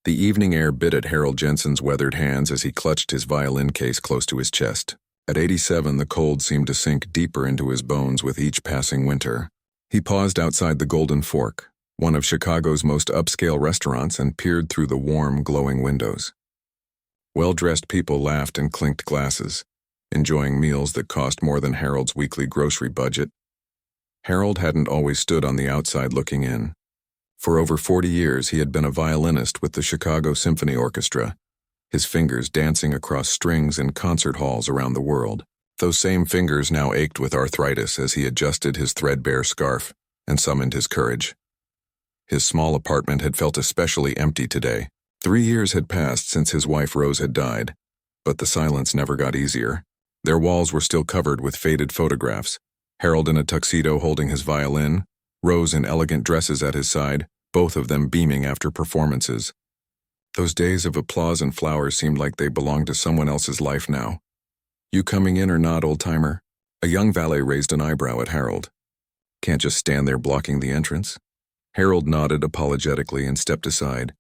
The evening air bit at Harold Jensen's weathered hands as he clutched his violin case close to his chest. At 87, the cold seemed to sink deeper into his bones with each passing winter. He paused outside the Golden Fork, one of Chicago's most upscale restaurants, and peered through the warm, glowing windows. Well-dressed people laughed and clinked glasses, enjoying meals that cost more than Harold's weekly grocery budget. Harold hadn't always stood on the outside looking in. For over 40 years, he had been a violinist with the Chicago Symphony Orchestra, his fingers dancing across strings in concert halls around the world. Those same fingers now ached with arthritis as he adjusted his threadbare scarf and summoned his courage. His small apartment had felt especially empty today. 3 years had passed since his wife Rose had died, but the silence never got easier. Their walls were still covered with faded photographs, Harold in a tuxedo holding his violin, Rose in elegant dresses at his side, both of them beaming after performances. Those days of applause and flowers seemed like they belonged to someone else's life now. "You coming in or not, old-timer?" A young valet raised an eyebrow at Harold. "Can't just stand there blocking the entrance?" Harold nodded apologetically and stepped aside,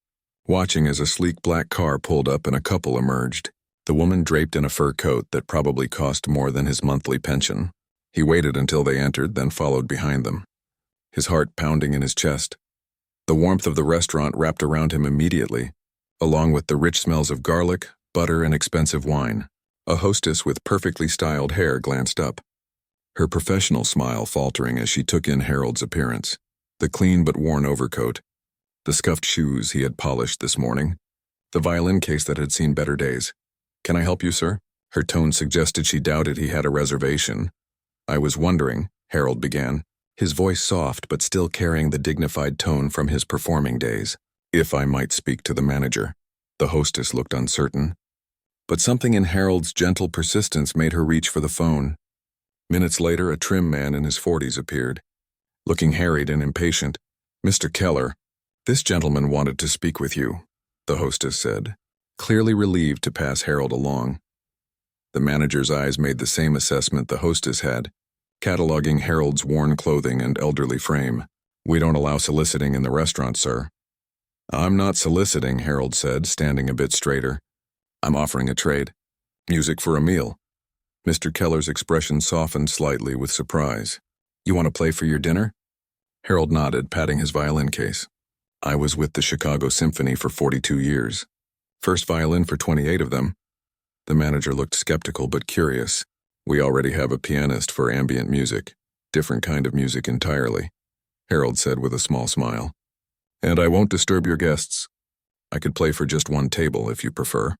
watching as a sleek black car pulled up and a couple emerged, the woman draped in a fur coat that probably cost more than his monthly pension. He waited until they entered, then followed behind them, his heart pounding in his chest. The warmth of the restaurant wrapped around him immediately, along with the rich smells of garlic, butter, and expensive wine. A hostess with perfectly styled hair glanced up, her professional smile faltering as she took in Harold's appearance, the clean but worn overcoat, the scuffed shoes he had polished this morning, the violin case that had seen better days. "Can I help you, sir?" Her tone suggested she doubted he had a reservation. "I was wondering," Harold began, his voice soft but still carrying the dignified tone from his performing days, "if I might speak to the manager." The hostess looked uncertain, but something in Harold's gentle persistence made her reach for the phone. Minutes later, a trim man in his 40s appeared, looking harried and impatient. "Mr. Keller, this gentleman wanted to speak with you," the hostess said, clearly relieved to pass Harold along. The manager's eyes made the same assessment the hostess had, cataloging Harold's worn clothing and elderly frame. "We don't allow soliciting in the restaurant, sir." "I'm not soliciting," Harold said, standing a bit straighter. "I'm offering a trade. Music for a meal." Mr. Keller's expression softened slightly with surprise. "You want to play for your dinner?" Harold nodded, patting his violin case. "I was with the Chicago Symphony for 42 years. First violin for 28 of them." The manager looked skeptical but curious. "We already have a pianist for ambient music. Different kind of music entirely," Harold said with a small smile. "And I won't disturb your guests. I could play for just one table if you prefer."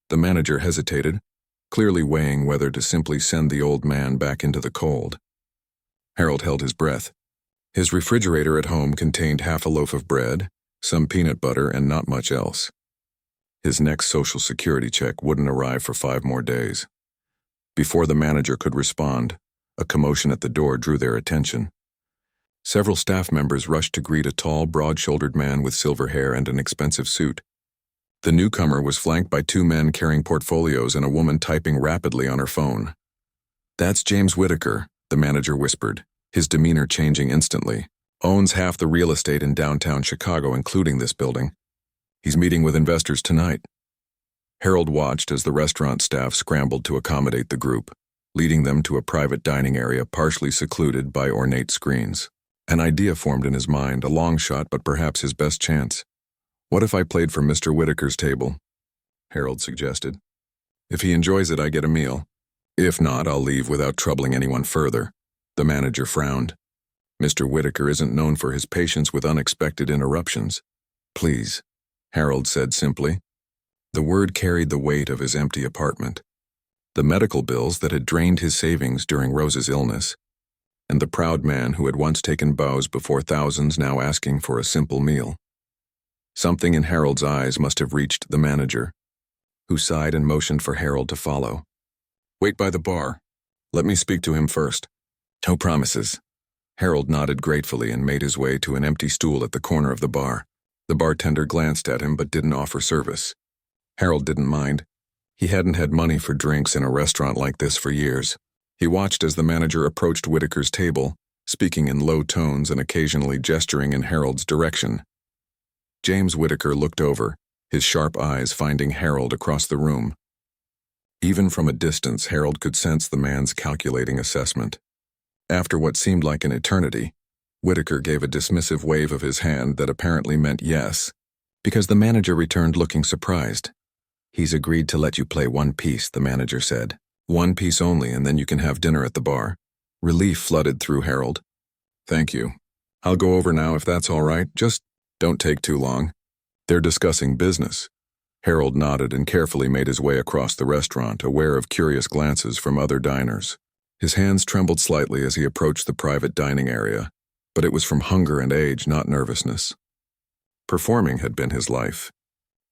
The manager hesitated, clearly weighing whether to simply send the old man back into the cold. Harold held his breath. His refrigerator at home contained half a loaf of bread, some peanut butter, and not much else. His next Social Security check wouldn't arrive for 5 more days. Before the manager could respond, a commotion at the door drew their attention. Several staff members rushed to greet a tall, broad-shouldered man with silver hair and an expensive suit. The newcomer was flanked by 2 men carrying portfolios and a woman typing rapidly on her phone. "That's James Whitaker," the manager whispered, his demeanor changing instantly. "Owns half the real estate in downtown Chicago, including this building. He's meeting with investors tonight." Harold watched as the restaurant staff scrambled to accommodate the group, leading them to a private dining area partially secluded by ornate screens. An idea formed in his mind, a long shot but perhaps his best chance. "What if I played for Mr. Whitaker's table?" Harold suggested. "If he enjoys it, I get a meal. If not, I'll leave without troubling anyone further." The manager frowned. "Mr. Whitaker isn't known for his patience with unexpected interruptions." "Please," Harold said simply. The word carried the weight of his empty apartment, the medical bills that had drained his savings during Rose's illness, and the proud man who had once taken bows before thousands now asking for a simple meal. Something in Harold's eyes must have reached the manager, who sighed and motioned for Harold to follow. "Wait by the bar. Let me speak to him first." "No promises." Harold nodded gratefully and made his way to an empty stool at the corner of the bar. The bartender glanced at him but didn't offer service. Harold didn't mind. He hadn't had money for drinks in a restaurant like this for years. He watched as the manager approached Whitaker's table, speaking in low tones and occasionally gesturing in Harold's direction. James Whitaker looked over, his sharp eyes finding Harold across the room. Even from a distance, Harold could sense the man's calculating assessment. After what seemed like an eternity, Whitaker gave a dismissive wave of his hand that apparently meant yes, because the manager returned looking surprised. "He's agreed to let you play one piece," the manager said. "One piece only, and then you can have dinner at the bar." Relief flooded through Harold. "Thank you. I'll go over now if that's all right. Just don't take too long." "They're discussing business." Harold nodded and carefully made his way across the restaurant, aware of curious glances from other diners. His hands trembled slightly as he approached the private dining area, but it was from hunger and age, not nervousness. Performing had been his life.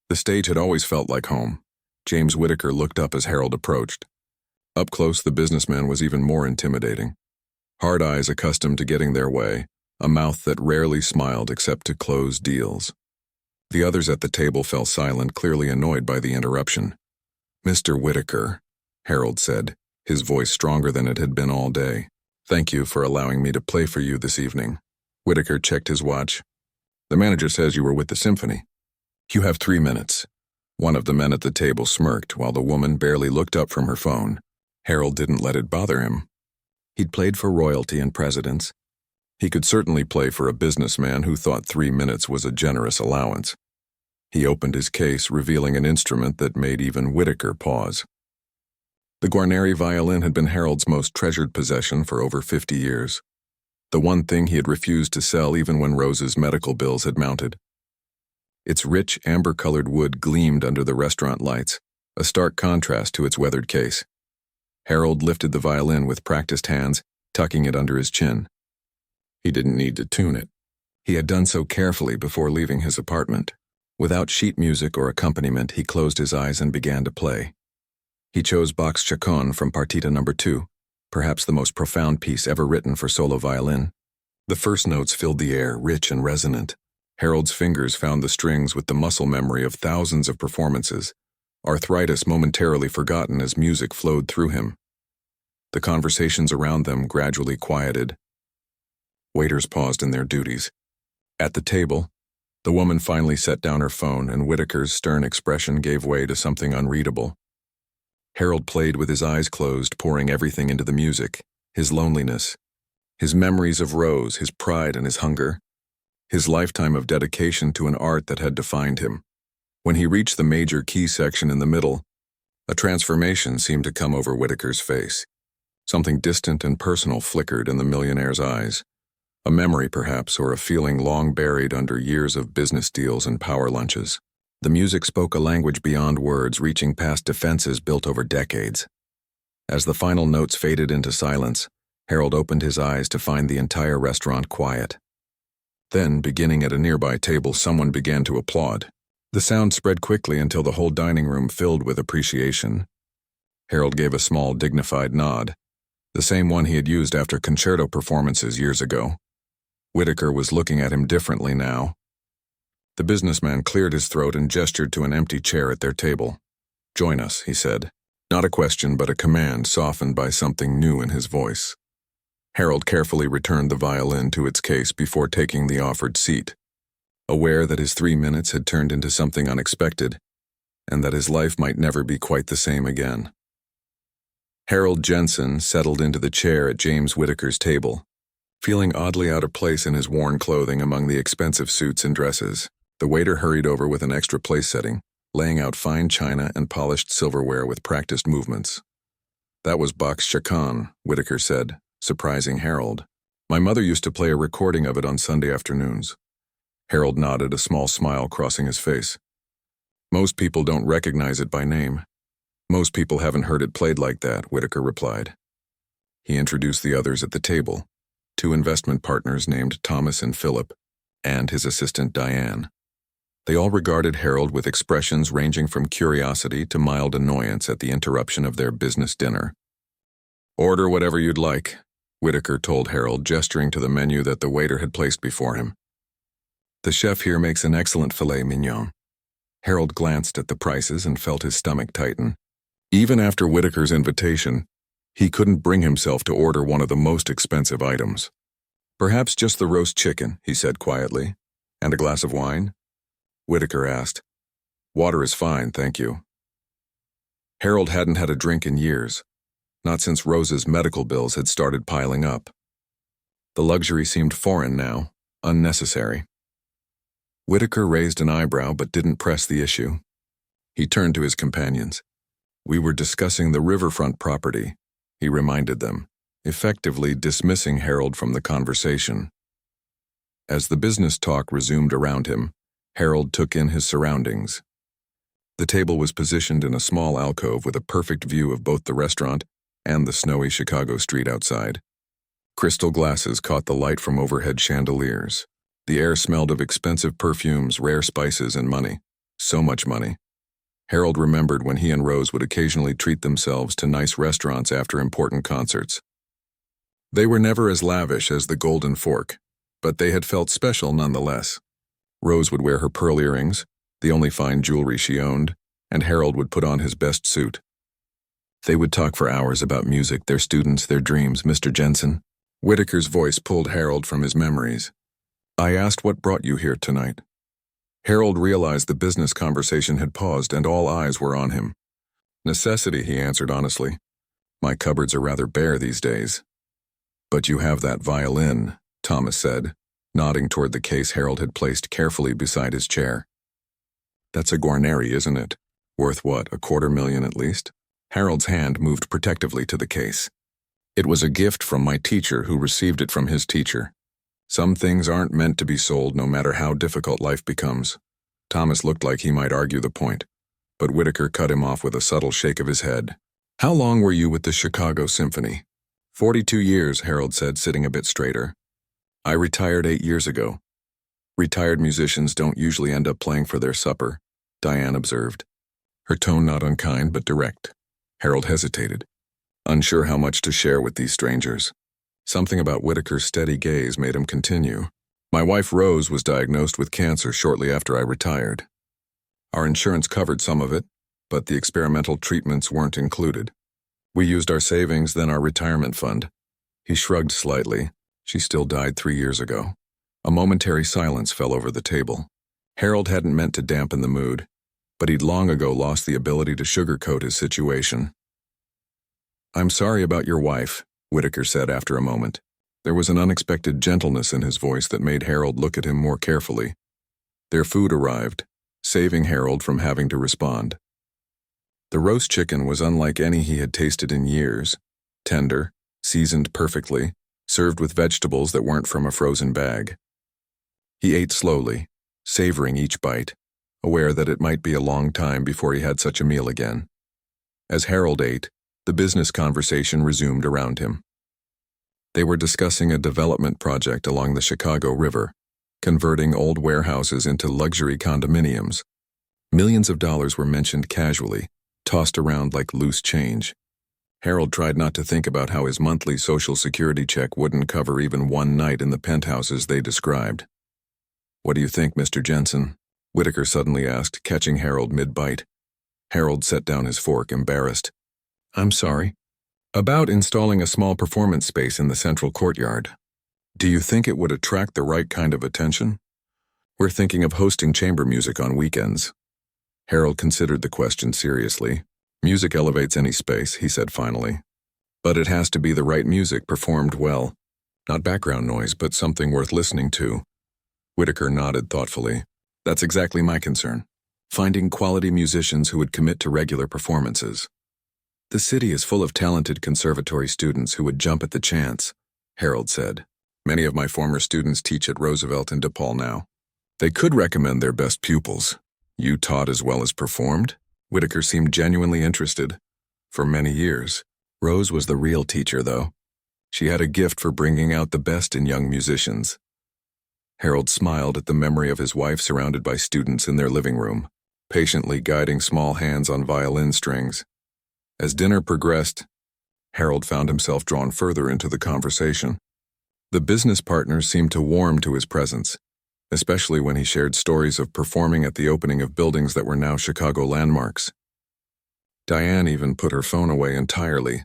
The stage had always felt like home. James Whitaker looked up as Harold approached. Up close, the businessman was even more intimidating. Hard eyes accustomed to getting their way, a mouth that rarely smiled except to close deals. The others at the table fell silent, clearly annoyed by the interruption. "Mr. Whitaker," Harold said, his voice stronger than it had been all day. "Thank you for allowing me to play for you this evening." Whitaker checked his watch. "The manager says you were with the symphony." "You have 3 minutes." One of the men at the table smirked while the woman barely looked up from her phone. Harold didn't let it bother him. He'd played for royalty and presidents. He could certainly play for a businessman who thought 3 minutes was a generous allowance. He opened his case, revealing an instrument that made even Whitaker pause. The Guarneri violin had been Harold's most treasured possession for over 50 years. The one thing he had refused to sell even when Rose's medical bills had mounted. Its rich, amber-colored wood gleamed under the restaurant lights, a stark contrast to its weathered case. Harold lifted the violin with practiced hands, tucking it under his chin. He didn't need to tune it. He had done so carefully before leaving his apartment. Without sheet music or accompaniment, he closed his eyes and began to play. He chose Bach's Chaconne from Partita No. 2, perhaps the most profound piece ever written for solo violin. The first notes filled the air, rich and resonant. Harold's fingers found the strings with the muscle memory of thousands of performances, arthritis momentarily forgotten as music flowed through him. The conversations around them gradually quieted. Waiters paused in their duties. At the table, the woman finally set down her phone, and Whitaker's stern expression gave way to something unreadable. Harold played with his eyes closed, pouring everything into the music, his loneliness, his memories of Rose, his pride and his hunger, his lifetime of dedication to an art that had defined him. When he reached the major key section in the middle, a transformation seemed to come over Whitaker's face. Something distant and personal flickered in the millionaire's eyes. A memory, perhaps, or a feeling long buried under years of business deals and power lunches. The music spoke a language beyond words, reaching past defenses built over decades. As the final notes faded into silence, Harold opened his eyes to find the entire restaurant quiet. Then, beginning at a nearby table, someone began to applaud. The sound spread quickly until the whole dining room filled with appreciation. Harold gave a small, dignified nod, the same one he had used after concerto performances years ago. Whitaker was looking at him differently now. The businessman cleared his throat and gestured to an empty chair at their table. "Join us," he said. Not a question, but a command softened by something new in his voice. Harold carefully returned the violin to its case before taking the offered seat, aware that his 3 minutes had turned into something unexpected, and that his life might never be quite the same again. Harold Jensen settled into the chair at James Whitaker's table, feeling oddly out of place in his worn clothing among the expensive suits and dresses. The waiter hurried over with an extra place setting, laying out fine china and polished silverware with practiced movements. "That was Bach's Chaconne," Whitaker said, surprising Harold. "My mother used to play a recording of it on Sunday afternoons." Harold nodded, a small smile crossing his face. "Most people don't recognize it by name. Most people haven't heard it played like that," Whitaker replied. He introduced the others at the table, 2 investment partners named Thomas and Philip, and his assistant Diane. They all regarded Harold with expressions ranging from curiosity to mild annoyance at the interruption of their business dinner. "Order whatever you'd like," Whitaker told Harold, gesturing to the menu that the waiter had placed before him. "The chef here makes an excellent filet mignon." Harold glanced at the prices and felt his stomach tighten. Even after Whitaker's invitation, he couldn't bring himself to order one of the most expensive items. "Perhaps just the roast chicken," he said quietly. "And a glass of wine?" Whitaker asked. Water is fine, thank you. Harold hadn't had a drink in years, not since Rose's medical bills had started piling up. The luxury seemed foreign now, unnecessary. Whitaker raised an eyebrow but didn't press the issue. He turned to his companions. We were discussing the riverfront property, he reminded them, effectively dismissing Harold from the conversation. As the business talk resumed around him, Harold took in his surroundings. The table was positioned in a small alcove with a perfect view of both the restaurant and the snowy Chicago street outside. Crystal glasses caught the light from overhead chandeliers. The air smelled of expensive perfumes, rare spices, and money. So much money. Harold remembered when he and Rose would occasionally treat themselves to nice restaurants after important concerts. They were never as lavish as the Golden Fork, but they had felt special nonetheless. Rose would wear her pearl earrings, the only fine jewelry she owned, and Harold would put on his best suit. They would talk for hours about music, their students, their dreams, Mr. Jensen. Whitaker's voice pulled Harold from his memories. I asked what brought you here tonight. Harold realized the business conversation had paused and all eyes were on him. Necessity, he answered honestly. My cupboards are rather bare these days. But you have that violin, Thomas said, nodding toward the case Harold had placed carefully beside his chair. That's a Guarneri, isn't it? Worth what, $250,000 at least? Harold's hand moved protectively to the case. It was a gift from my teacher who received it from his teacher. Some things aren't meant to be sold no matter how difficult life becomes. Thomas looked like he might argue the point, but Whitaker cut him off with a subtle shake of his head. How long were you with the Chicago Symphony? 42 years, Harold said, sitting a bit straighter. I retired 8 years ago. Retired musicians don't usually end up playing for their supper, Diane observed. Her tone not unkind but direct. Harold hesitated, unsure how much to share with these strangers. Something about Whitaker's steady gaze made him continue. My wife Rose was diagnosed with cancer shortly after I retired. Our insurance covered some of it, but the experimental treatments weren't included. We used our savings, then our retirement fund. He shrugged slightly. She still died 3 years ago. A momentary silence fell over the table. Harold hadn't meant to dampen the mood, but he'd long ago lost the ability to sugarcoat his situation. I'm sorry about your wife, Whitaker said after a moment. There was an unexpected gentleness in his voice that made Harold look at him more carefully. Their food arrived, saving Harold from having to respond. The roast chicken was unlike any he had tasted in years, tender, seasoned perfectly, served with vegetables that weren't from a frozen bag. He ate slowly, savoring each bite, aware that it might be a long time before he had such a meal again. As Harold ate, the business conversation resumed around him. They were discussing a development project along the Chicago River, converting old warehouses into luxury condominiums. Millions of dollars were mentioned casually, tossed around like loose change. Harold tried not to think about how his monthly Social Security check wouldn't cover even one night in the penthouses they described. What do you think, Mr. Jensen? Whitaker suddenly asked, catching Harold mid-bite. Harold set down his fork, embarrassed. I'm sorry. About installing a small performance space in the central courtyard. Do you think it would attract the right kind of attention? We're thinking of hosting chamber music on weekends. Harold considered the question seriously. Music elevates any space, he said finally. But it has to be the right music performed well. Not background noise, but something worth listening to. Whitaker nodded thoughtfully. That's exactly my concern. Finding quality musicians who would commit to regular performances. The city is full of talented conservatory students who would jump at the chance, Harold said. Many of my former students teach at Roosevelt and DePaul now. They could recommend their best pupils. You taught as well as performed? Whitaker seemed genuinely interested. For many years. Rose was the real teacher, though. She had a gift for bringing out the best in young musicians. Harold smiled at the memory of his wife surrounded by students in their living room, patiently guiding small hands on violin strings. As dinner progressed, Harold found himself drawn further into the conversation. The business partners seemed to warm to his presence, especially when he shared stories of performing at the opening of buildings that were now Chicago landmarks. Diane even put her phone away entirely,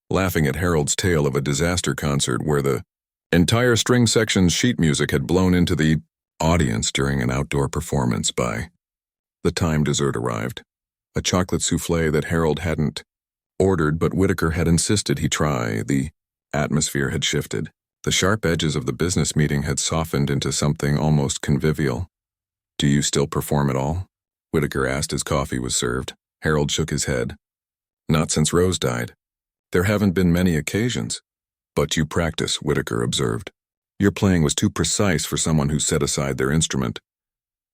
laughing at Harold's tale of a disaster concert where the entire string section's sheet music had blown into the audience during an outdoor performance by The time dessert arrived. A chocolate souffle that Harold hadn't ordered, but Whitaker had insisted he try. The atmosphere had shifted. The sharp edges of the business meeting had softened into something almost convivial. "Do you still perform at all?" Whitaker asked as coffee was served. Harold shook his head. "Not since Rose died. There haven't been many occasions." "But you practice," Whitaker observed. "Your playing was too precise for someone who set aside their instrument."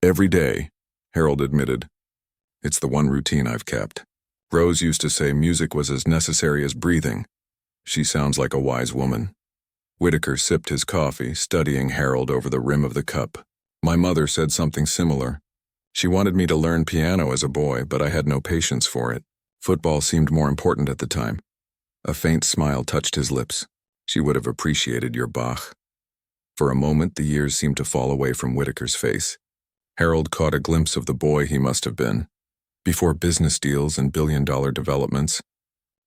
"Every day," Harold admitted. "It's the one routine I've kept. Rose used to say music was as necessary as breathing. She sounds like a wise woman." Whitaker sipped his coffee, studying Harold over the rim of the cup. "My mother said something similar. She wanted me to learn piano as a boy, but I had no patience for it. Football seemed more important at the time." A faint smile touched his lips. "She would have appreciated your Bach." For a moment, the years seemed to fall away from Whitaker's face. Harold caught a glimpse of the boy he must have been, before business deals and billion-dollar developments,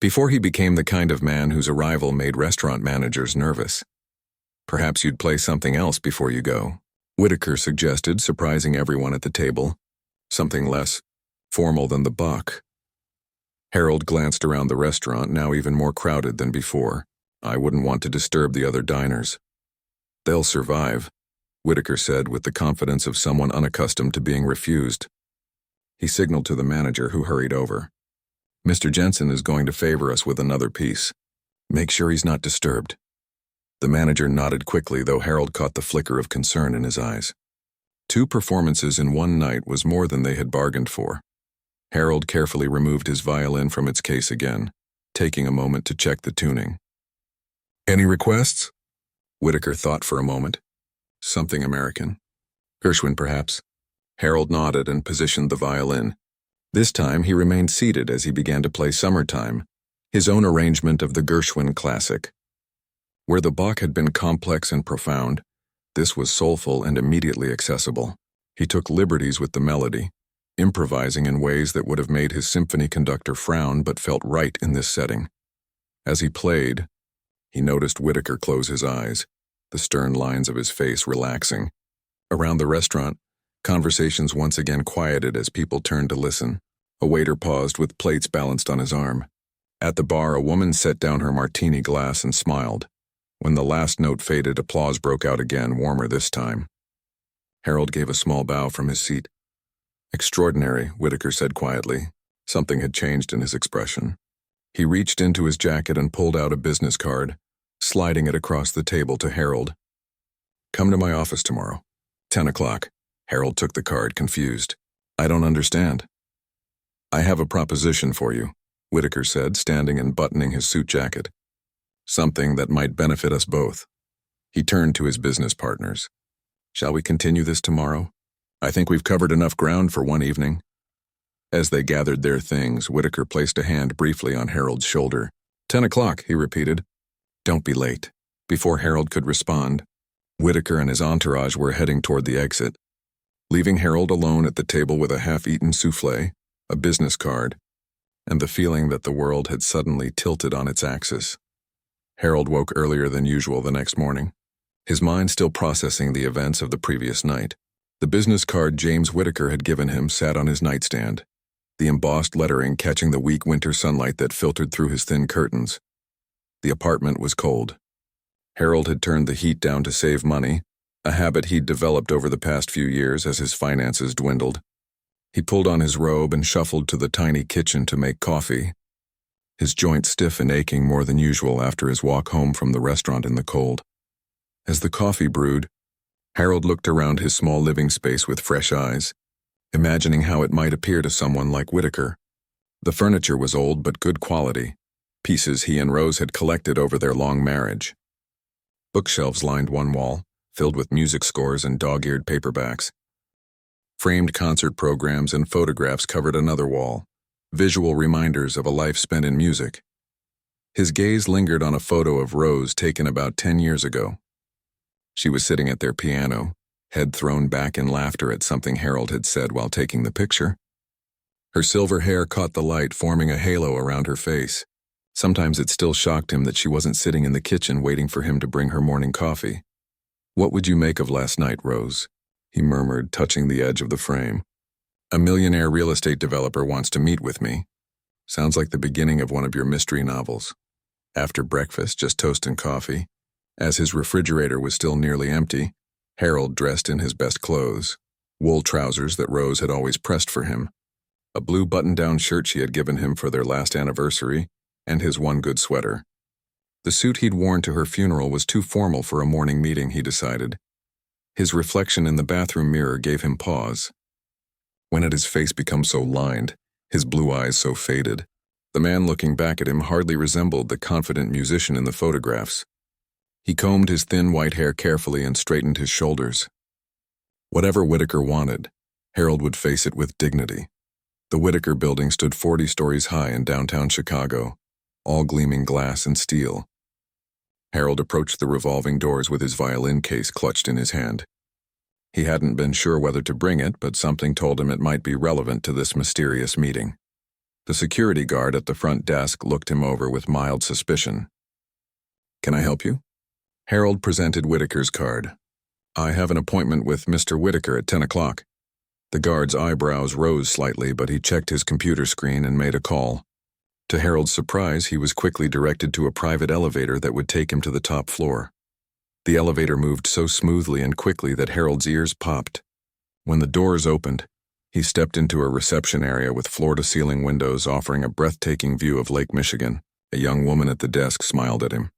before he became the kind of man whose arrival made restaurant managers nervous. "Perhaps you'd play something else before you go," Whitaker suggested, surprising everyone at the table. "Something less formal than the Bach." Harold glanced around the restaurant, now even more crowded than before. "I wouldn't want to disturb the other diners." "They'll survive," Whitaker said with the confidence of someone unaccustomed to being refused. He signaled to the manager, who hurried over. "Mr. Jensen is going to favor us with another piece. Make sure he's not disturbed." The manager nodded quickly, though Harold caught the flicker of concern in his eyes. 2 performances in one night was more than they had bargained for. Harold carefully removed his violin from its case again, taking a moment to check the tuning. "Any requests?" Whitaker thought for a moment. "Something American. Gershwin, perhaps." Harold nodded and positioned the violin. This time he remained seated as he began to play Summertime, his own arrangement of the Gershwin classic. Where the Bach had been complex and profound, this was soulful and immediately accessible. He took liberties with the melody, improvising in ways that would have made his symphony conductor frown but felt right in this setting. As he played, he noticed Whitaker close his eyes, the stern lines of his face relaxing. Around the restaurant, conversations once again quieted as people turned to listen. A waiter paused with plates balanced on his arm. At the bar, a woman set down her martini glass and smiled. When the last note faded, applause broke out again, warmer this time. Harold gave a small bow from his seat. "Extraordinary," Whitaker said quietly. Something had changed in his expression. He reached into his jacket and pulled out a business card, sliding it across the table to Harold. "Come to my office tomorrow. 10 o'clock. Harold took the card, confused. "I don't understand." "I have a proposition for you," Whitaker said, standing and buttoning his suit jacket. "Something that might benefit us both." He turned to his business partners. "Shall we continue this tomorrow? I think we've covered enough ground for one evening." As they gathered their things, Whitaker placed a hand briefly on Harold's shoulder. 10 o'clock, he repeated. "Don't be late." Before Harold could respond, Whitaker and his entourage were heading toward the exit, leaving Harold alone at the table with a half-eaten souffle, a business card, and the feeling that the world had suddenly tilted on its axis. Harold woke earlier than usual the next morning, his mind still processing the events of the previous night. The business card James Whitaker had given him sat on his nightstand, the embossed lettering catching the weak winter sunlight that filtered through his thin curtains. The apartment was cold. Harold had turned the heat down to save money, a habit he'd developed over the past few years as his finances dwindled. He pulled on his robe and shuffled to the tiny kitchen to make coffee, his joints stiff and aching more than usual after his walk home from the restaurant in the cold. As the coffee brewed, Harold looked around his small living space with fresh eyes, imagining how it might appear to someone like Whitaker. The furniture was old but good quality, pieces he and Rose had collected over their long marriage. Bookshelves lined one wall, filled with music scores and dog-eared paperbacks. Framed concert programs and photographs covered another wall, visual reminders of a life spent in music. His gaze lingered on a photo of Rose taken about 10 years ago. She was sitting at their piano, head thrown back in laughter at something Harold had said while taking the picture. Her silver hair caught the light, forming a halo around her face. Sometimes it still shocked him that she wasn't sitting in the kitchen waiting for him to bring her morning coffee. "What would you make of last night, Rose?" he murmured, touching the edge of the frame. A millionaire real estate developer wants to meet with me. Sounds like the beginning of one of your mystery novels. After breakfast, just toast and coffee. As his refrigerator was still nearly empty, Harold dressed in his best clothes, wool trousers that Rose had always pressed for him, a blue button-down shirt she had given him for their last anniversary, and his one good sweater. The suit he'd worn to her funeral was too formal for a morning meeting, he decided. His reflection in the bathroom mirror gave him pause. When had his face become so lined, his blue eyes so faded? The man looking back at him hardly resembled the confident musician in the photographs. He combed his thin white hair carefully and straightened his shoulders. Whatever Whitaker wanted, Harold would face it with dignity. The Whitaker building stood 40 stories high in downtown Chicago, all gleaming glass and steel. Harold approached the revolving doors with his violin case clutched in his hand. He hadn't been sure whether to bring it, but something told him it might be relevant to this mysterious meeting. The security guard at the front desk looked him over with mild suspicion. "Can I help you?" Harold presented Whitaker's card. "I have an appointment with Mr. Whitaker at 10 o'clock. The guard's eyebrows rose slightly, but he checked his computer screen and made a call. To Harold's surprise, he was quickly directed to a private elevator that would take him to the top floor. The elevator moved so smoothly and quickly that Harold's ears popped. When the doors opened, he stepped into a reception area with floor-to-ceiling windows offering a breathtaking view of Lake Michigan. A young woman at the desk smiled at him.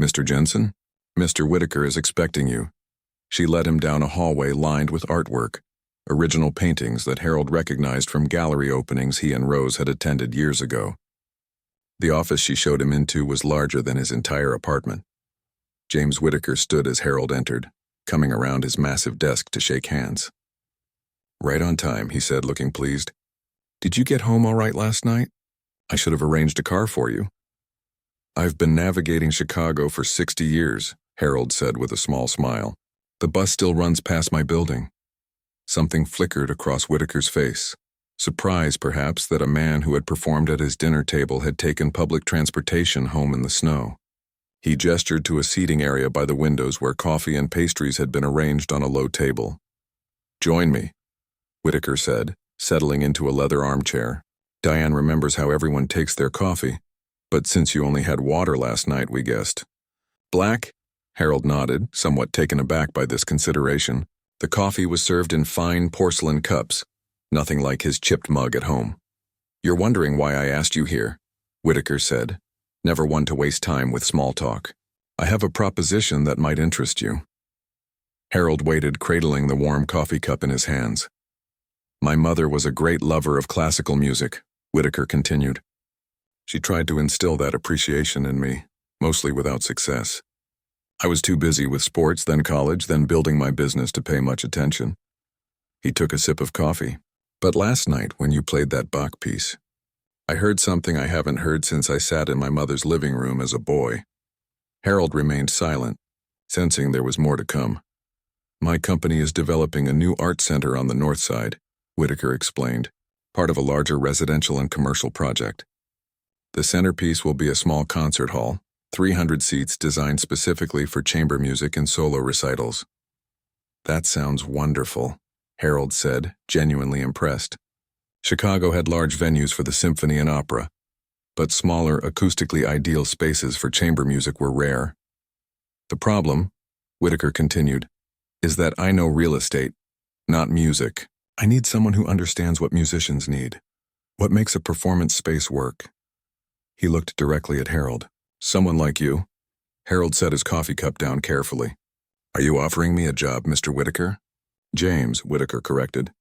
"Mr. Jensen? Mr. Whitaker is expecting you." She led him down a hallway lined with artwork, original paintings that Harold recognized from gallery openings he and Rose had attended years ago. The office she showed him into was larger than his entire apartment. James Whitaker stood as Harold entered, coming around his massive desk to shake hands. "Right on time," he said, looking pleased. "Did you get home all right last night? I should have arranged a car for you." "I've been navigating Chicago for 60 years, Harold said with a small smile. "The bus still runs past my building." Something flickered across Whitaker's face. Surprise, perhaps, that a man who had performed at his dinner table had taken public transportation home in the snow. He gestured to a seating area by the windows where coffee and pastries had been arranged on a low table. "Join me," Whitaker said, settling into a leather armchair. "Diane remembers how everyone takes their coffee, but since you only had water last night, we guessed." "Black?" Harold nodded, somewhat taken aback by this consideration. The coffee was served in fine porcelain cups, nothing like his chipped mug at home. "You're wondering why I asked you here," Whitaker said, never one to waste time with small talk. "I have a proposition that might interest you." Harold waited, cradling the warm coffee cup in his hands. "My mother was a great lover of classical music," Whitaker continued. "She tried to instill that appreciation in me, mostly without success. I was too busy with sports, then college, then building my business to pay much attention." He took a sip of coffee. "But last night, when you played that Bach piece, I heard something I haven't heard since I sat in my mother's living room as a boy." Harold remained silent, sensing there was more to come. "My company is developing a new art center on the north side," Whitaker explained, "part of a larger residential and commercial project. The centerpiece will be a small concert hall, 300 seats designed specifically for chamber music and solo recitals." "That sounds wonderful," Harold said, genuinely impressed. Chicago had large venues for the symphony and opera, but smaller, acoustically ideal spaces for chamber music were rare. "The problem," Whitaker continued, "is that I know real estate, not music. I need someone who understands what musicians need, what makes a performance space work." He looked directly at Harold. "Someone like you." Harold set his coffee cup down carefully. "Are you offering me a job, Mr. Whitaker?" "James," Whitaker corrected.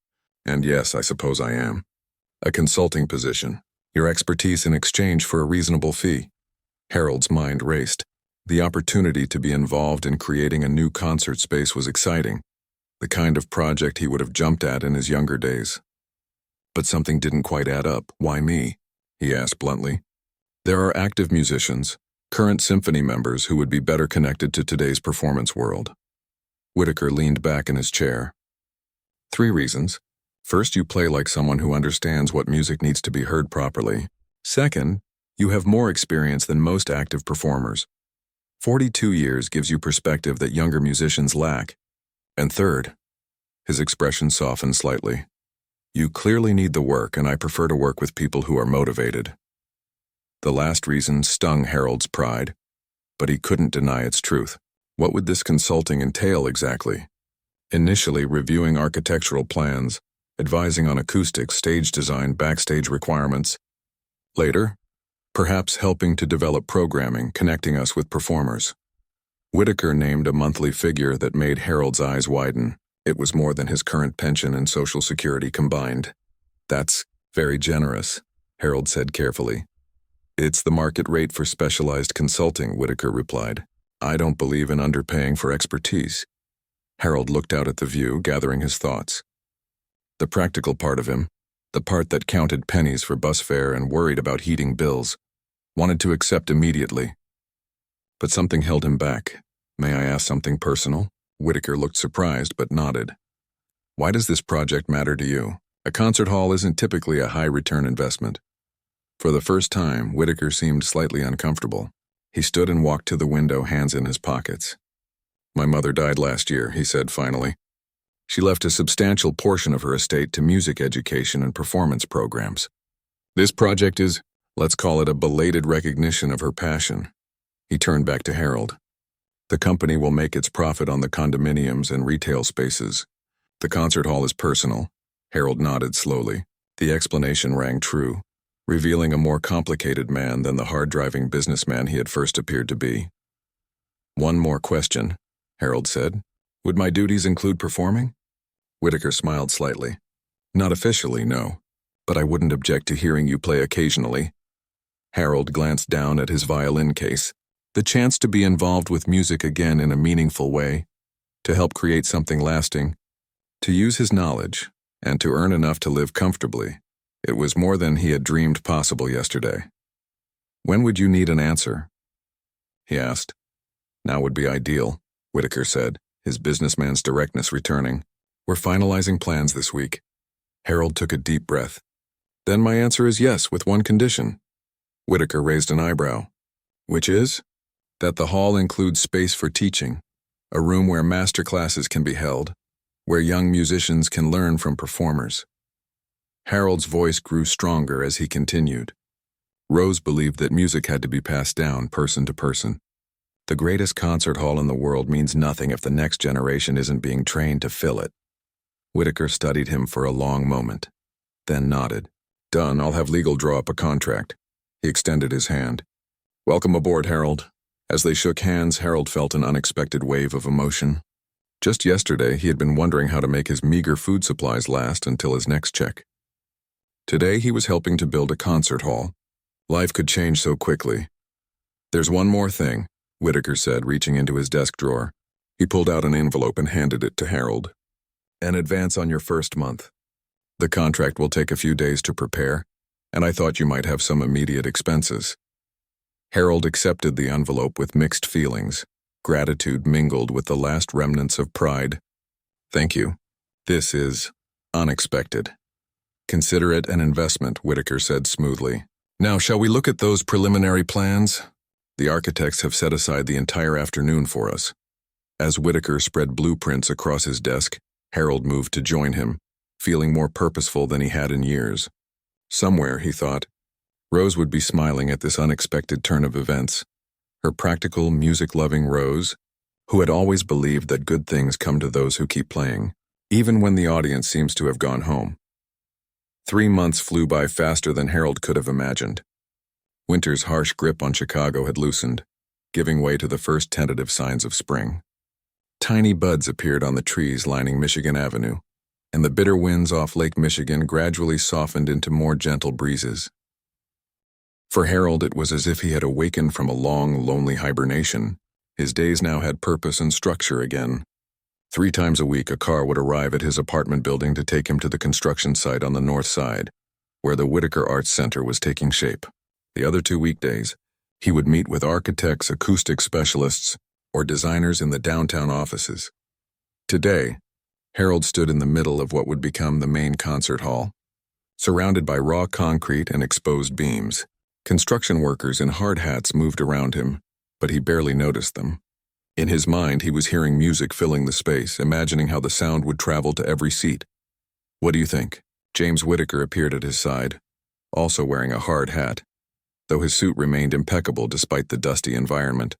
"And yes, I suppose I am. A consulting position. Your expertise in exchange for a reasonable fee." Harold's mind raced. The opportunity to be involved in creating a new concert space was exciting, the kind of project he would have jumped at in his younger days. But something didn't quite add up. "Why me?" he asked bluntly. "There are active musicians, current symphony members who would be better connected to today's performance world." Whitaker leaned back in his chair. "3 reasons. First, you play like someone who understands what music needs to be heard properly. Second, you have more experience than most active performers. 42 years gives you perspective that younger musicians lack. And third," his expression softened slightly, You clearly need the work, and I prefer to work with people who are motivated. The last reason stung Harold's pride, but he couldn't deny its truth. What would this consulting entail exactly? Initially, reviewing architectural plans, advising on acoustics, stage design, backstage requirements. Later, perhaps helping to develop programming, connecting us with performers. Whitaker named a monthly figure that made Harold's eyes widen. It was more than his current pension and Social Security combined. That's very generous, Harold said carefully. It's the market rate for specialized consulting, Whitaker replied. I don't believe in underpaying for expertise. Harold looked out at the view, gathering his thoughts. The practical part of him, the part that counted pennies for bus fare and worried about heating bills, wanted to accept immediately. But something held him back. May I ask something personal? Whitaker looked surprised but nodded. Why does this project matter to you? A concert hall isn't typically a high-return investment. For the first time, Whitaker seemed slightly uncomfortable. He stood and walked to the window, hands in his pockets. My mother died last year, he said finally. She left a substantial portion of her estate to music education and performance programs. This project is, let's call it, a belated recognition of her passion. He turned back to Harold. The company will make its profit on the condominiums and retail spaces. The concert hall is personal. Harold nodded slowly. The explanation rang true, revealing a more complicated man than the hard-driving businessman he had first appeared to be. One more question, Harold said. Would my duties include performing? Whitaker smiled slightly. Not officially, no. But I wouldn't object to hearing you play occasionally. Harold glanced down at his violin case. The chance to be involved with music again in a meaningful way, to help create something lasting, to use his knowledge, and to earn enough to live comfortably. It was more than he had dreamed possible yesterday. When would you need an answer? He asked. Now would be ideal, Whitaker said, his businessman's directness returning. We're finalizing plans this week. Harold took a deep breath. Then my answer is yes, with one condition. Whitaker raised an eyebrow. Which is? That the hall includes space for teaching, a room where master classes can be held, where young musicians can learn from performers. Harold's voice grew stronger as he continued. Rose believed that music had to be passed down person to person. The greatest concert hall in the world means nothing if the next generation isn't being trained to fill it. Whitaker studied him for a long moment, then nodded. Done, I'll have legal draw up a contract. He extended his hand. Welcome aboard, Harold. As they shook hands, Harold felt an unexpected wave of emotion. Just yesterday, he had been wondering how to make his meager food supplies last until his next check. Today, he was helping to build a concert hall. Life could change so quickly. There's one more thing, Whitaker said, reaching into his desk drawer. He pulled out an envelope and handed it to Harold. An advance on your first month. The contract will take a few days to prepare, and I thought you might have some immediate expenses. Harold accepted the envelope with mixed feelings. Gratitude mingled with the last remnants of pride. Thank you. This is unexpected. Consider it an investment, Whitaker said smoothly. Now, shall we look at those preliminary plans? The architects have set aside the entire afternoon for us. As Whitaker spread blueprints across his desk, Harold moved to join him, feeling more purposeful than he had in years. Somewhere, he thought, Rose would be smiling at this unexpected turn of events. Her practical, music-loving Rose, who had always believed that good things come to those who keep playing, even when the audience seems to have gone home. 3 months flew by faster than Harold could have imagined. Winter's harsh grip on Chicago had loosened, giving way to the first tentative signs of spring. Tiny buds appeared on the trees lining Michigan Avenue, and the bitter winds off Lake Michigan gradually softened into more gentle breezes. For Harold, it was as if he had awakened from a long, lonely hibernation. His days now had purpose and structure again. 3 times a week, a car would arrive at his apartment building to take him to the construction site on the north side, where the Whitaker Arts Center was taking shape. The other 2 weekdays, he would meet with architects, acoustic specialists, or designers in the downtown offices. Today, Harold stood in the middle of what would become the main concert hall, surrounded by raw concrete and exposed beams. Construction workers in hard hats moved around him, but he barely noticed them. In his mind, he was hearing music filling the space, imagining how the sound would travel to every seat. What do you think? James Whitaker appeared at his side, also wearing a hard hat, though his suit remained impeccable despite the dusty environment.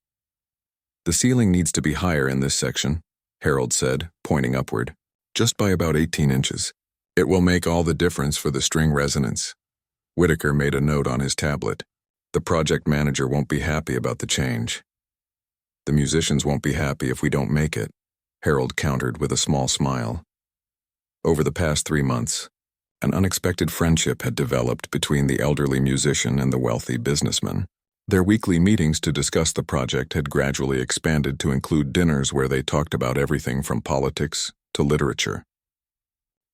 "The ceiling needs to be higher in this section," Harold said, pointing upward, "just by about 18 inches. It will make all the difference for the string resonance." Whitaker made a note on his tablet. "The project manager won't be happy about the change." "The musicians won't be happy if we don't make it," Harold countered with a small smile. Over the past 3 months, an unexpected friendship had developed between the elderly musician and the wealthy businessman. Their weekly meetings to discuss the project had gradually expanded to include dinners where they talked about everything from politics to literature.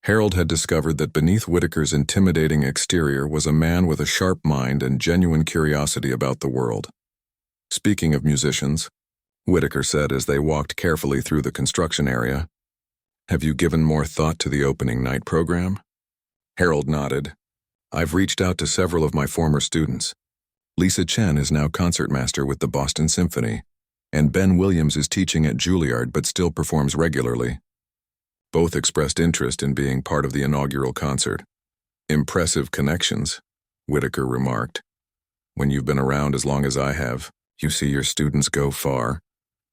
Harold had discovered that beneath Whitaker's intimidating exterior was a man with a sharp mind and genuine curiosity about the world. "Speaking of musicians," Whitaker said as they walked carefully through the construction area, "have you given more thought to the opening night program?" Harold nodded. "I've reached out to several of my former students. Lisa Chen is now concertmaster with the Boston Symphony, and Ben Williams is teaching at Juilliard but still performs regularly. Both expressed interest in being part of the inaugural concert." "Impressive connections," Whitaker remarked. "When you've been around as long as I have, you see your students go far,"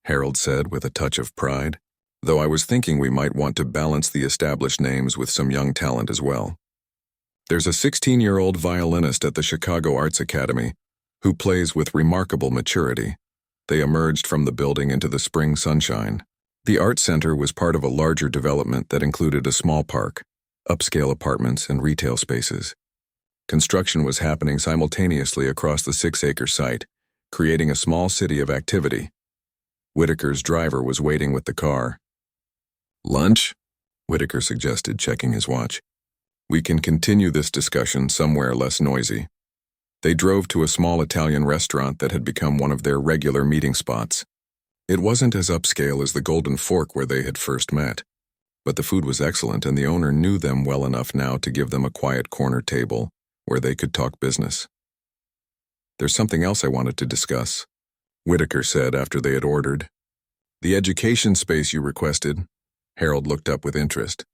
Harold said with a touch of pride, "though I was thinking we might want to balance the established names with some young talent as well. There's a 16-year-old violinist at the Chicago Arts Academy who plays with remarkable maturity." They emerged from the building into the spring sunshine. The Art Center was part of a larger development that included a small park, upscale apartments, and retail spaces. Construction was happening simultaneously across the 6-acre site, creating a small city of activity. Whitaker's driver was waiting with the car. "Lunch?" Whitaker suggested, checking his watch. "We can continue this discussion somewhere less noisy." They drove to a small Italian restaurant that had become one of their regular meeting spots. It wasn't as upscale as the Golden Fork where they had first met, but the food was excellent and the owner knew them well enough now to give them a quiet corner table where they could talk business. "There's something else I wanted to discuss," Whitaker said after they had ordered. "The education space you requested." Harold looked up with interest.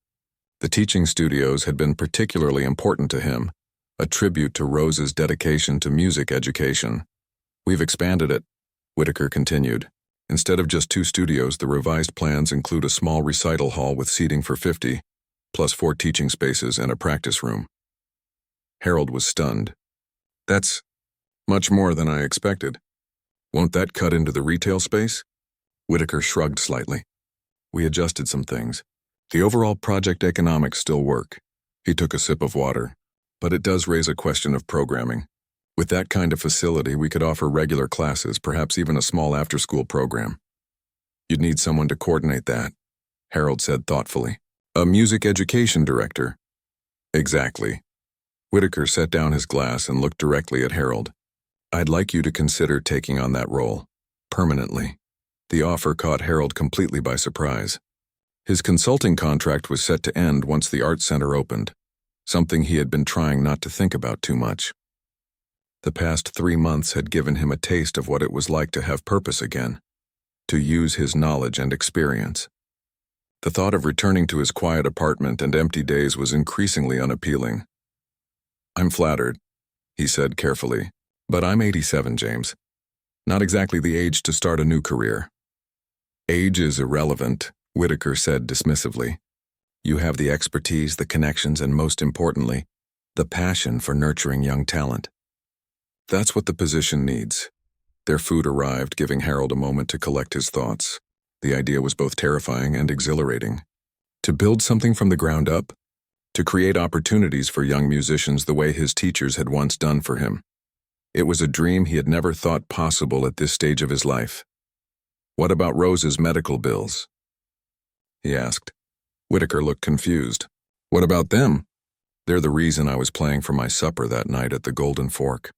The teaching studios had been particularly important to him, a tribute to Rose's dedication to music education. "We've expanded it," Whitaker continued. "Instead of just 2 studios, the revised plans include a small recital hall with seating for 50, plus 4 teaching spaces and a practice room." Harold was stunned. "That's much more than I expected. Won't that cut into the retail space?" Whitaker shrugged slightly. "We adjusted some things. The overall project economics still work." He took a sip of water. "But it does raise a question of programming. With that kind of facility, we could offer regular classes, perhaps even a small after-school program." "You'd need someone to coordinate that," Harold said thoughtfully. "A music education director." "Exactly." Whitaker set down his glass and looked directly at Harold. "I'd like you to consider taking on that role, permanently." The offer caught Harold completely by surprise. His consulting contract was set to end once the Art Center opened, something he had been trying not to think about too much. The past 3 months had given him a taste of what it was like to have purpose again, to use his knowledge and experience. The thought of returning to his quiet apartment and empty days was increasingly unappealing. "I'm flattered," he said carefully, "but I'm 87, James. Not exactly the age to start a new career." "Age is irrelevant," Whitaker said dismissively. "You have the expertise, the connections, and most importantly, the passion for nurturing young talent. That's what the position needs." Their food arrived, giving Harold a moment to collect his thoughts. The idea was both terrifying and exhilarating. To build something from the ground up, to create opportunities for young musicians the way his teachers had once done for him. It was a dream he had never thought possible at this stage of his life. "What about Rose's medical bills?" he asked. Whitaker looked confused. "What about them?" "They're the reason I was playing for my supper that night at the Golden Fork.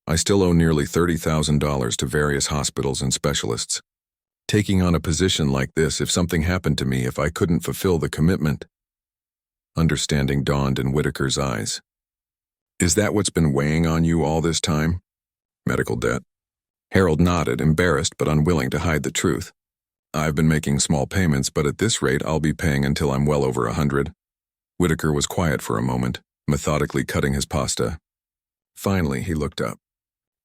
I still owe nearly $30,000 to various hospitals and specialists. Taking on a position like this, if something happened to me, if I couldn't fulfill the commitment." Understanding dawned in Whitaker's eyes. "Is that what's been weighing on you all this time? Medical debt?" Harold nodded, embarrassed but unwilling to hide the truth. "I've been making small payments, but at this rate I'll be paying until I'm well over 100. Whitaker was quiet for a moment, methodically cutting his pasta. Finally, he looked up.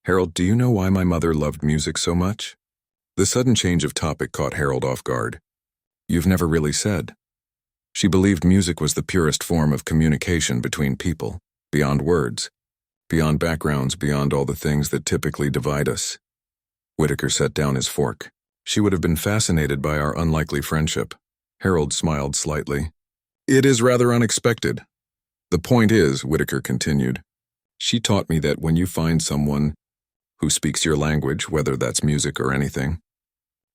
Harold, do you know why my mother loved music so much? The sudden change of topic caught Harold off guard. You've never really said. She believed music was the purest form of communication between people, beyond words, beyond backgrounds, beyond all the things that typically divide us. Whitaker set down his fork. She would have been fascinated by our unlikely friendship. Harold smiled slightly. It is rather unexpected. The point is, Whitaker continued, she taught me that when you find someone who speaks your language, whether that's music or anything,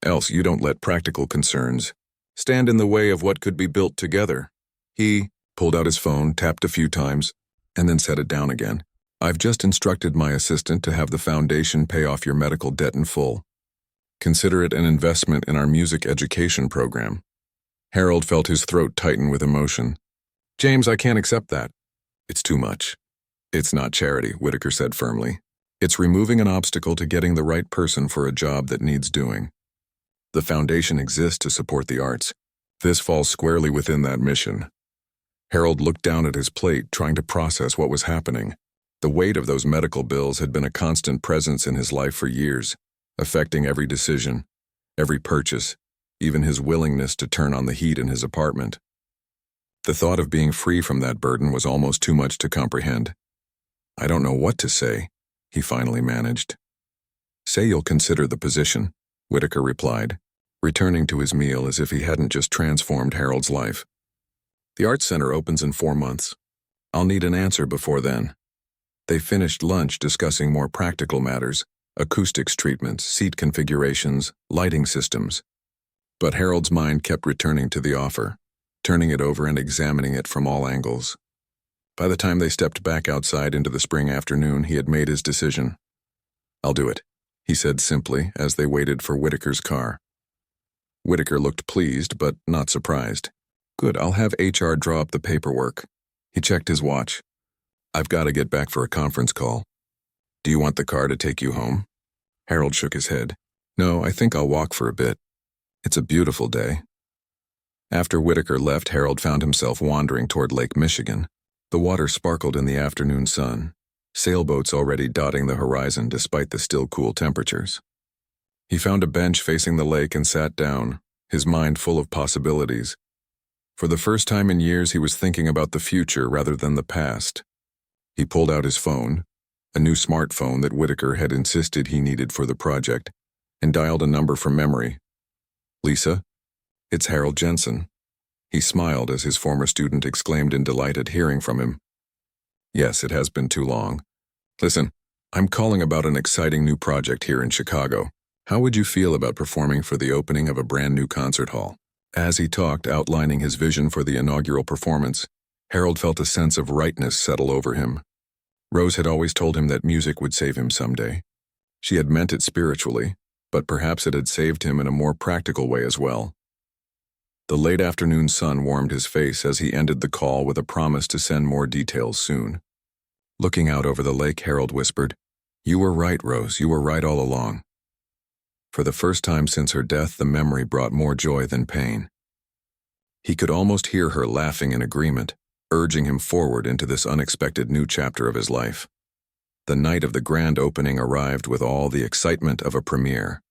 else you don't let practical concerns stand in the way of what could be built together. He pulled out his phone, tapped a few times, and then set it down again. I've just instructed my assistant to have the foundation pay off your medical debt in full. Consider it an investment in our music education program. Harold felt his throat tighten with emotion. James, I can't accept that. It's too much. It's not charity, Whitaker said firmly. It's removing an obstacle to getting the right person for a job that needs doing. The foundation exists to support the arts. This falls squarely within that mission. Harold looked down at his plate, trying to process what was happening. The weight of those medical bills had been a constant presence in his life for years, affecting every decision, every purchase, even his willingness to turn on the heat in his apartment. The thought of being free from that burden was almost too much to comprehend. I don't know what to say, he finally managed. Say you'll consider the position, Whitaker replied, returning to his meal as if he hadn't just transformed Harold's life. The Arts Center opens in 4 months. I'll need an answer before then. They finished lunch discussing more practical matters, acoustics treatments, seat configurations, lighting systems. But Harold's mind kept returning to the offer, turning it over and examining it from all angles. By the time they stepped back outside into the spring afternoon, he had made his decision. I'll do it, he said simply as they waited for Whitaker's car. Whitaker looked pleased, but not surprised. Good, I'll have HR draw up the paperwork. He checked his watch. I've got to get back for a conference call. Do you want the car to take you home? Harold shook his head. No, I think I'll walk for a bit. It's a beautiful day. After Whitaker left, Harold found himself wandering toward Lake Michigan. The water sparkled in the afternoon sun, sailboats already dotting the horizon despite the still cool temperatures. He found a bench facing the lake and sat down, his mind full of possibilities. For the first time in years, he was thinking about the future rather than the past. He pulled out his phone, a new smartphone that Whitaker had insisted he needed for the project, and dialed a number from memory. Lisa, it's Harold Jensen. He smiled as his former student exclaimed in delight at hearing from him. Yes, it has been too long. Listen, I'm calling about an exciting new project here in Chicago. How would you feel about performing for the opening of a brand new concert hall? As he talked, outlining his vision for the inaugural performance, Harold felt a sense of rightness settle over him. Rose had always told him that music would save him someday. She had meant it spiritually, but perhaps it had saved him in a more practical way as well. The late afternoon sun warmed his face as he ended the call with a promise to send more details soon. Looking out over the lake, Harold whispered, "You were right, Rose, you were right all along." For the first time since her death, the memory brought more joy than pain. He could almost hear her laughing in agreement, urging him forward into this unexpected new chapter of his life. The night of the grand opening arrived with all the excitement of a premiere.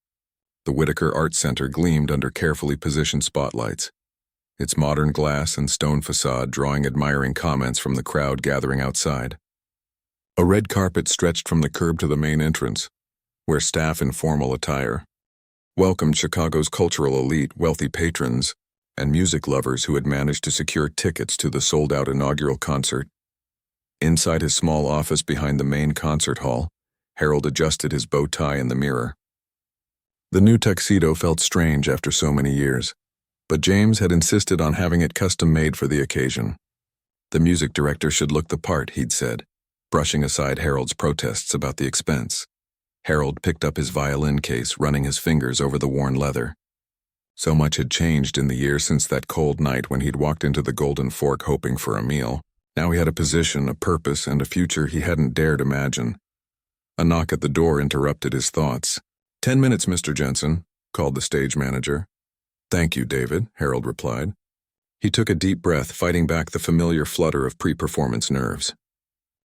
The Whitaker Art Center gleamed under carefully positioned spotlights, its modern glass and stone facade drawing admiring comments from the crowd gathering outside. A red carpet stretched from the curb to the main entrance, where staff in formal attire welcomed Chicago's cultural elite, wealthy patrons, and music lovers who had managed to secure tickets to the sold-out inaugural concert. Inside his small office behind the main concert hall, Harold adjusted his bow tie in the mirror. The new tuxedo felt strange after so many years, but James had insisted on having it custom-made for the occasion. The music director should look the part, he'd said, brushing aside Harold's protests about the expense. Harold picked up his violin case, running his fingers over the worn leather. So much had changed in the years since that cold night when he'd walked into the Golden Fork hoping for a meal. Now he had a position, a purpose, and a future he hadn't dared imagine. A knock at the door interrupted his thoughts. 10 minutes, Mr. Jensen, called the stage manager. Thank you, David, Harold replied. He took a deep breath, fighting back the familiar flutter of pre-performance nerves.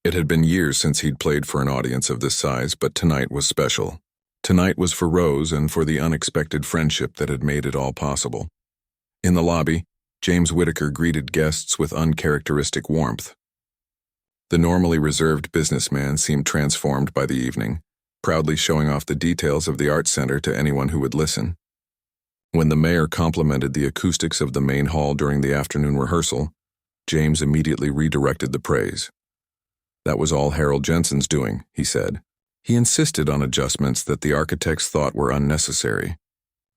It had been years since he'd played for an audience of this size, but tonight was special. Tonight was for Rose and for the unexpected friendship that had made it all possible. In the lobby, James Whittaker greeted guests with uncharacteristic warmth. The normally reserved businessman seemed transformed by the evening, proudly showing off the details of the art center to anyone who would listen. When the mayor complimented the acoustics of the main hall during the afternoon rehearsal, James immediately redirected the praise. That was all Harold Jensen's doing, he said. He insisted on adjustments that the architects thought were unnecessary.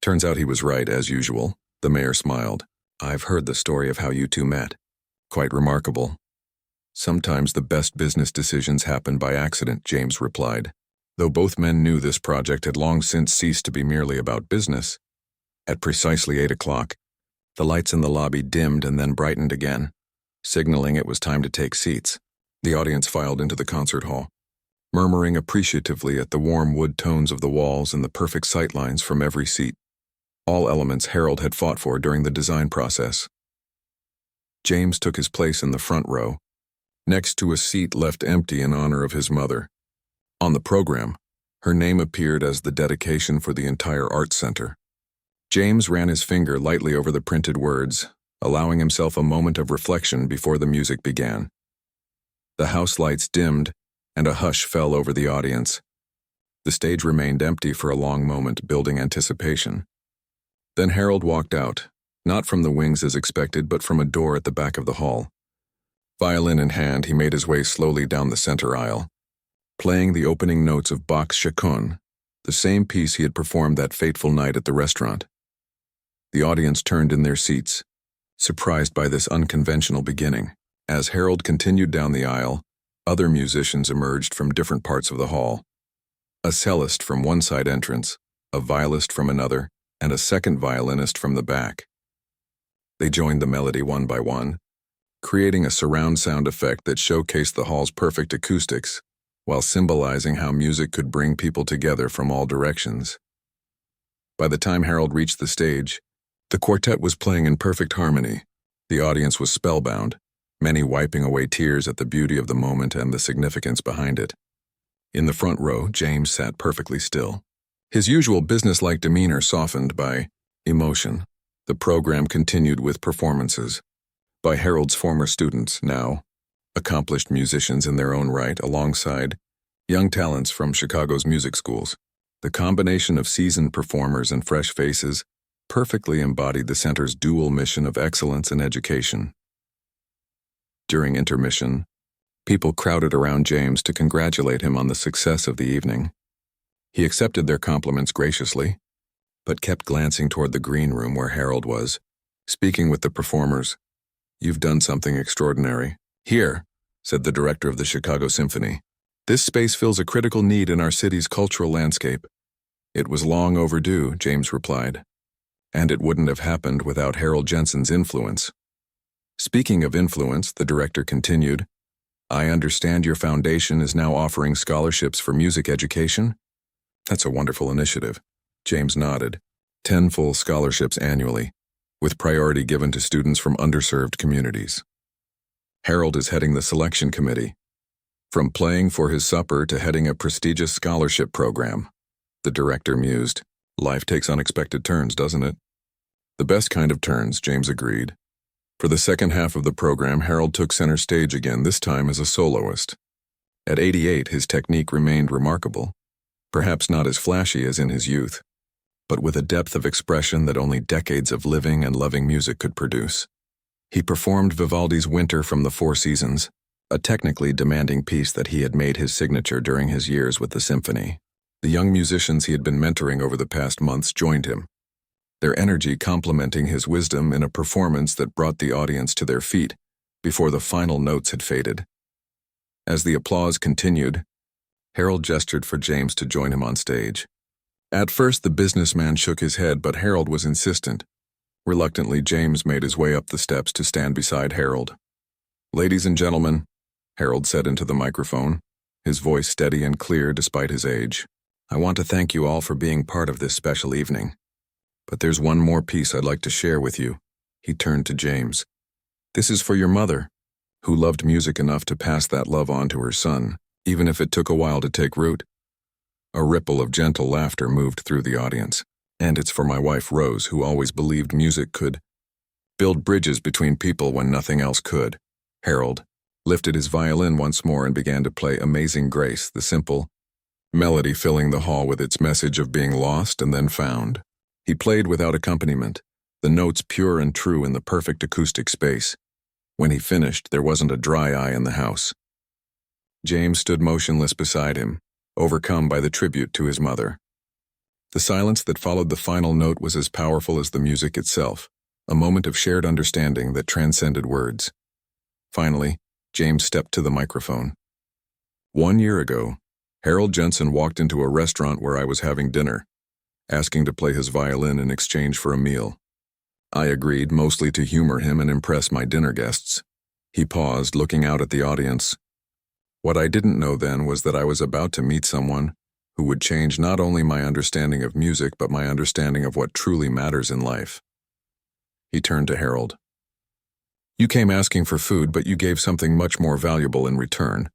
Turns out he was right, as usual. The mayor smiled. I've heard the story of how you two met. Quite remarkable. Sometimes the best business decisions happen by accident, James replied. Though both men knew this project had long since ceased to be merely about business. At precisely 8 o'clock, the lights in the lobby dimmed and then brightened again, signaling it was time to take seats. The audience filed into the concert hall, murmuring appreciatively at the warm wood tones of the walls and the perfect sightlines from every seat. All elements Harold had fought for during the design process. James took his place in the front row, next to a seat left empty in honor of his mother. On the program, her name appeared as the dedication for the entire art center. James ran his finger lightly over the printed words, allowing himself a moment of reflection before the music began. The house lights dimmed, and a hush fell over the audience. The stage remained empty for a long moment, building anticipation. Then Harold walked out, not from the wings as expected, but from a door at the back of the hall. Violin in hand, he made his way slowly down the center aisle, playing the opening notes of Bach's Chaconne, the same piece he had performed that fateful night at the restaurant. The audience turned in their seats, surprised by this unconventional beginning. As Harold continued down the aisle, other musicians emerged from different parts of the hall. A cellist from one side entrance, a violist from another, and a second violinist from the back. They joined the melody one by one, creating a surround sound effect that showcased the hall's perfect acoustics, while symbolizing how music could bring people together from all directions. By the time Harold reached the stage, the quartet was playing in perfect harmony. The audience was spellbound, many wiping away tears at the beauty of the moment and the significance behind it. In the front row, James sat perfectly still, his usual businesslike demeanor softened by emotion. The program continued with performances by Harold's former students, now accomplished musicians in their own right, alongside young talents from Chicago's music schools. The combination of seasoned performers and fresh faces perfectly embodied the center's dual mission of excellence and education. During intermission, people crowded around James to congratulate him on the success of the evening. He accepted their compliments graciously, but kept glancing toward the green room where Harold was, speaking with the performers. You've done something extraordinary. Here, said the director of the Chicago Symphony. This space fills a critical need in our city's cultural landscape. It was long overdue, James replied. And it wouldn't have happened without Harold Jensen's influence. Speaking of influence, the director continued, I understand your foundation is now offering scholarships for music education? That's a wonderful initiative. James nodded. 10 full scholarships annually, with priority given to students from underserved communities. Harold is heading the selection committee. From playing for his supper to heading a prestigious scholarship program. The director mused. Life takes unexpected turns, doesn't it? The best kind of turns, James agreed. For the second half of the program, Harold took center stage again, this time as a soloist. At 88, his technique remained remarkable. Perhaps not as flashy as in his youth, but with a depth of expression that only decades of living and loving music could produce. He performed Vivaldi's Winter from the Four Seasons, a technically demanding piece that he had made his signature during his years with the symphony. The young musicians he had been mentoring over the past months joined him, their energy complementing his wisdom in a performance that brought the audience to their feet before the final notes had faded. As the applause continued, Harold gestured for James to join him on stage. At first, the businessman shook his head, but Harold was insistent. Reluctantly, James made his way up the steps to stand beside Harold. Ladies and gentlemen, Harold said into the microphone, his voice steady and clear despite his age. I want to thank you all for being part of this special evening. But there's one more piece I'd like to share with you. He turned to James. "This is for your mother, who loved music enough to pass that love on to her son, even if it took a while to take root." A ripple of gentle laughter moved through the audience. "And it's for my wife Rose, who always believed music could build bridges between people when nothing else could." Harold lifted his violin once more and began to play Amazing Grace, the simple melody filling the hall with its message of being lost and then found. He played without accompaniment, the notes pure and true in the perfect acoustic space. When he finished, there wasn't a dry eye in the house. James stood motionless beside him, overcome by the tribute to his mother. The silence that followed the final note was as powerful as the music itself, a moment of shared understanding that transcended words. Finally, James stepped to the microphone. "1 year ago, Harold Jensen walked into a restaurant where I was having dinner, asking to play his violin in exchange for a meal. I agreed, mostly to humor him and impress my dinner guests." He paused, looking out at the audience. "What I didn't know then was that I was about to meet someone who would change not only my understanding of music but my understanding of what truly matters in life." He turned to Harold. "You came asking for food, but you gave something much more valuable in return.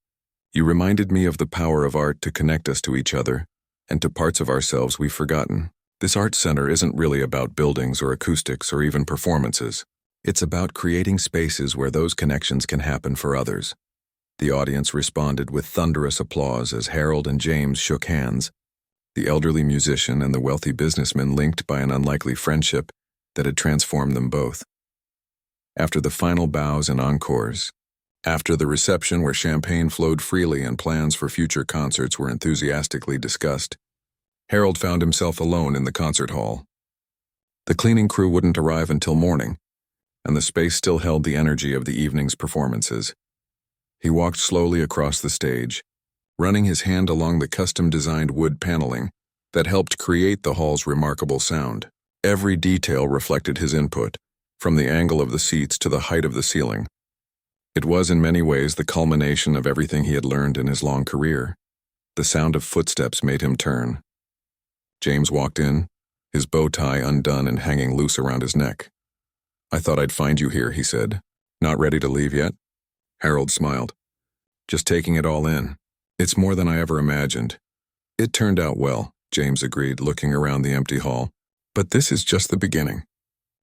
You reminded me of the power of art to connect us to each other and to parts of ourselves we've forgotten. This art center isn't really about buildings or acoustics or even performances. It's about creating spaces where those connections can happen for others." The audience responded with thunderous applause as Harold and James shook hands, the elderly musician and the wealthy businessman linked by an unlikely friendship that had transformed them both. After the final bows and encores, after the reception where champagne flowed freely and plans for future concerts were enthusiastically discussed, Harold found himself alone in the concert hall. The cleaning crew wouldn't arrive until morning, and the space still held the energy of the evening's performances. He walked slowly across the stage, running his hand along the custom-designed wood paneling that helped create the hall's remarkable sound. Every detail reflected his input, from the angle of the seats to the height of the ceiling. It was in many ways the culmination of everything he had learned in his long career. The sound of footsteps made him turn. James walked in, his bow tie undone and hanging loose around his neck. "I thought I'd find you here," he said. "Not ready to leave yet?" Harold smiled. "Just taking it all in. It's more than I ever imagined." "It turned out well," James agreed, looking around the empty hall. "But this is just the beginning.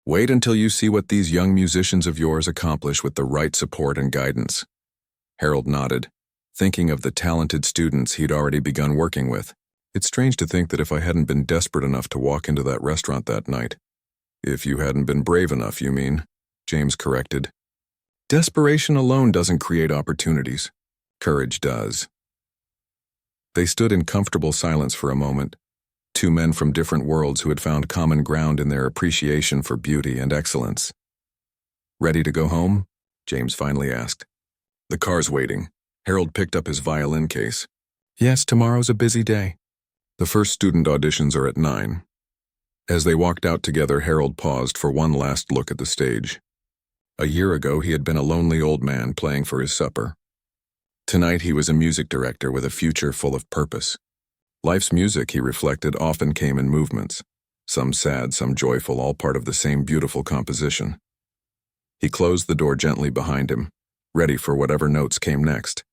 Wait until you see what these young musicians of yours accomplish with the right support and guidance." Harold nodded, thinking of the talented students he'd already begun working with. "It's strange to think that if I hadn't been desperate enough to walk into that restaurant that night." "If you hadn't been brave enough, you mean," James corrected. "Desperation alone doesn't create opportunities. Courage does." They stood in comfortable silence for a moment, two men from different worlds who had found common ground in their appreciation for beauty and excellence. "Ready to go home?" James finally asked. "The car's waiting." Harold picked up his violin case. "Yes, tomorrow's a busy day." "The first student auditions are at 9. As they walked out together, Harold paused for one last look at the stage. A year ago, he had been a lonely old man playing for his supper. Tonight, he was a music director with a future full of purpose. Life's music, he reflected, often came in movements, some sad, some joyful, all part of the same beautiful composition. He closed the door gently behind him, ready for whatever notes came next.